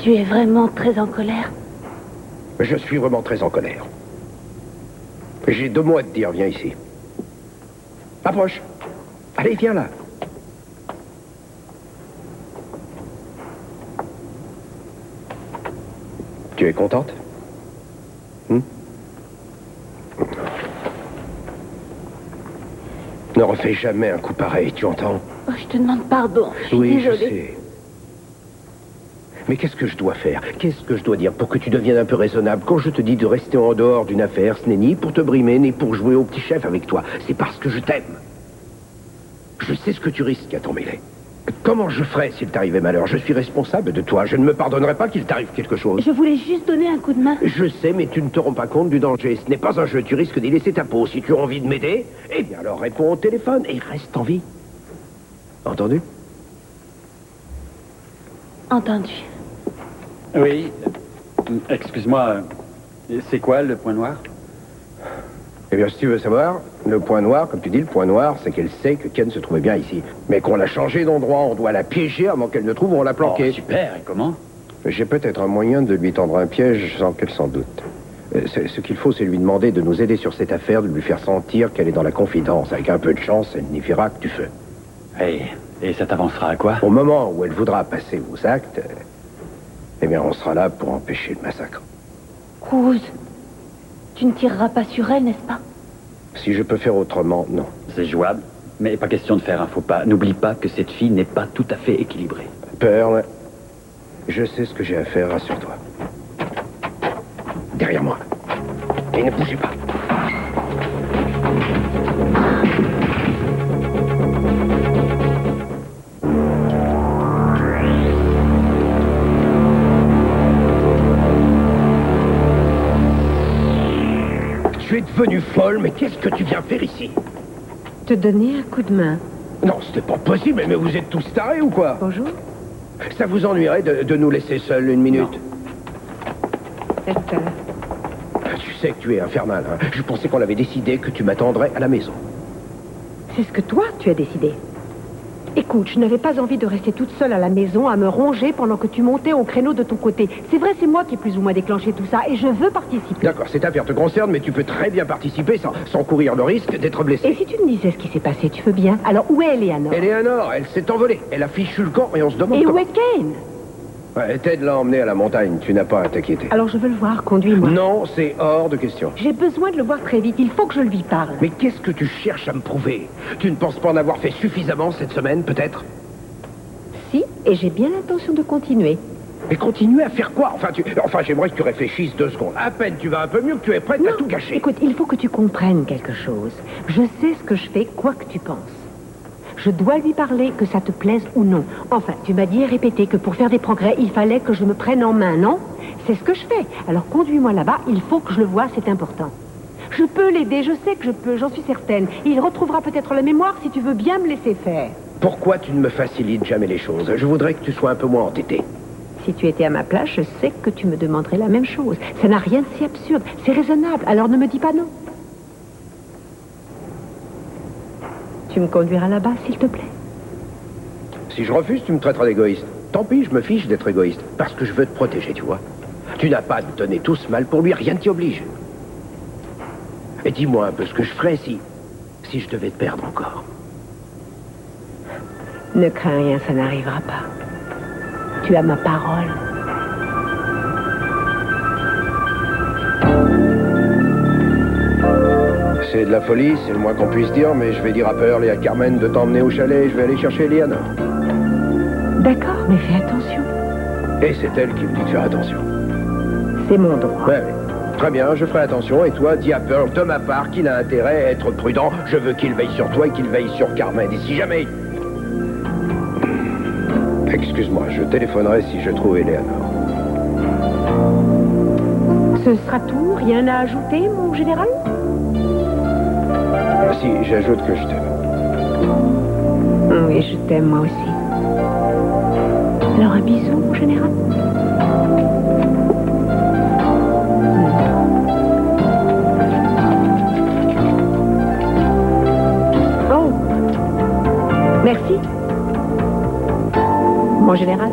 Tu es vraiment très en colère? Je suis vraiment très en colère. J'ai 2 mots à te dire, viens ici. Approche. Allez, viens là. Tu es contente? Ne refais jamais un coup pareil, tu entends? Oh, je te demande pardon. Je suis Oui, désolée. je sais. Mais qu'est-ce que je dois faire? Qu'est-ce que je dois dire pour que tu deviennes un peu raisonnable? Quand je te dis de rester en dehors d'une affaire, ce n'est ni pour te brimer, ni pour jouer au petit chef avec toi. C'est parce que je t'aime. Je sais ce que tu risques à t'en mêler. Comment je ferais s'il t'arrivait malheur? Je suis responsable de toi. Je ne me pardonnerai pas qu'il t'arrive quelque chose. Je voulais juste donner un coup de main. Je sais, mais tu ne te rends pas compte du danger. Ce n'est pas un jeu. Tu risques d'y laisser ta peau. Si tu as envie de m'aider, eh bien alors réponds au téléphone et reste en vie. Entendu? Entendu. Oui. Excuse-moi. C'est quoi le point noir? Eh bien, si tu veux savoir, le point noir, comme tu dis, le point noir, c'est qu'elle sait que Ken se trouvait bien ici. Mais qu'on l'a changé d'endroit, on doit la piéger avant qu'elle ne trouve où on l'a planqué. Oh, super, et comment? J'ai peut-être un moyen de lui tendre un piège sans qu'elle s'en doute. Ce qu'il faut, c'est lui demander de nous aider sur cette affaire, de lui faire sentir qu'elle est dans la confidence. Avec un peu de chance, elle n'y fera que du feu. Et ça t'avancera à quoi? Au moment où elle voudra passer aux actes, eh bien, on sera là pour empêcher le massacre. Cruz, tu ne tireras pas sur elle, n'est-ce pas? Si je peux faire autrement, non. C'est jouable, mais pas question de faire un faux pas. N'oublie pas que cette fille n'est pas tout à fait équilibrée. Pearl, je sais ce que j'ai à faire, rassure-toi. Derrière moi. Et ne bougez pas. Tu es devenue folle, mais qu'est-ce que tu viens faire ici? Te donner un coup de main. Non, c'était pas possible, mais vous êtes tous tarés ou quoi? Bonjour. Ça vous ennuierait de nous laisser seuls 1 minute? Estelle. Tu sais que tu es infernal, hein. Je pensais qu'on avait décidé que tu m'attendrais à la maison. C'est ce que toi, tu as décidé. Écoute, je n'avais pas envie de rester toute seule à la maison à me ronger pendant que tu montais au créneau de ton côté. C'est vrai, c'est moi qui ai plus ou moins déclenché tout ça et je veux participer. D'accord, cette affaire te concerne, mais tu peux très bien participer sans courir le risque d'être blessé. Et si tu me disais ce qui s'est passé, tu veux bien? Alors, où est Eleanor? Eleanor, elle s'est envolée. Elle a fichu le camp et on se demande Et comment... où est Kane? Ouais, Ted l'a emmenée à la montagne, tu n'as pas à t'inquiéter. Alors, je veux le voir, conduis-moi. Non, c'est hors de question. J'ai besoin de le voir très vite, il faut que je lui parle. Mais qu'est-ce que tu cherches à me prouver? Tu ne penses pas en avoir fait suffisamment cette semaine, peut-être? Si, et j'ai bien l'intention de continuer. Mais continuer à faire quoi? Enfin, j'aimerais que tu réfléchisses 2 secondes. À peine tu vas un peu mieux que tu es prête à tout gâcher. Écoute, il faut que tu comprennes quelque chose. Je sais ce que je fais, quoi que tu penses. Je dois lui parler, que ça te plaise ou non. Enfin, tu m'as dit et répété que pour faire des progrès, il fallait que je me prenne en main, non? C'est ce que je fais. Alors conduis-moi là-bas, il faut que je le voie, c'est important. Je peux l'aider, je sais que je peux, j'en suis certaine. Il retrouvera peut-être la mémoire si tu veux bien me laisser faire. Pourquoi tu ne me facilites jamais les choses? Je voudrais que tu sois un peu moins entêté. Si tu étais à ma place, je sais que tu me demanderais la même chose. Ça n'a rien de si absurde. C'est raisonnable, alors ne me dis pas non. Tu me conduiras là-bas, s'il te plaît. Si je refuse, tu me traiteras d'égoïste. Tant pis, je me fiche d'être égoïste. Parce que je veux te protéger, tu vois. Tu n'as pas à te donner tout ce mal pour lui, rien ne t'y oblige. Et dis-moi un peu ce que je ferais si je devais te perdre encore. Ne crains rien, ça n'arrivera pas. Tu as ma parole. C'est de la folie, c'est le moins qu'on puisse dire, mais je vais dire à Pearl et à Carmen de t'emmener au chalet et je vais aller chercher Eleanor. D'accord, mais fais attention. Et c'est elle qui me dit de faire attention. C'est mon droit. Ouais. Très bien, je ferai attention. Et toi, dis à Pearl de ma part qu'il a intérêt à être prudent. Je veux qu'il veille sur toi et qu'il veille sur Carmen. Et si jamais... Excuse-moi, je téléphonerai si je trouve Eleanor. Ce sera tout? Rien à ajouter, mon général? Si, j'ajoute que je t'aime. Oui, je t'aime, moi aussi. Alors, un bisou, mon général? Oh! Merci. Mon général?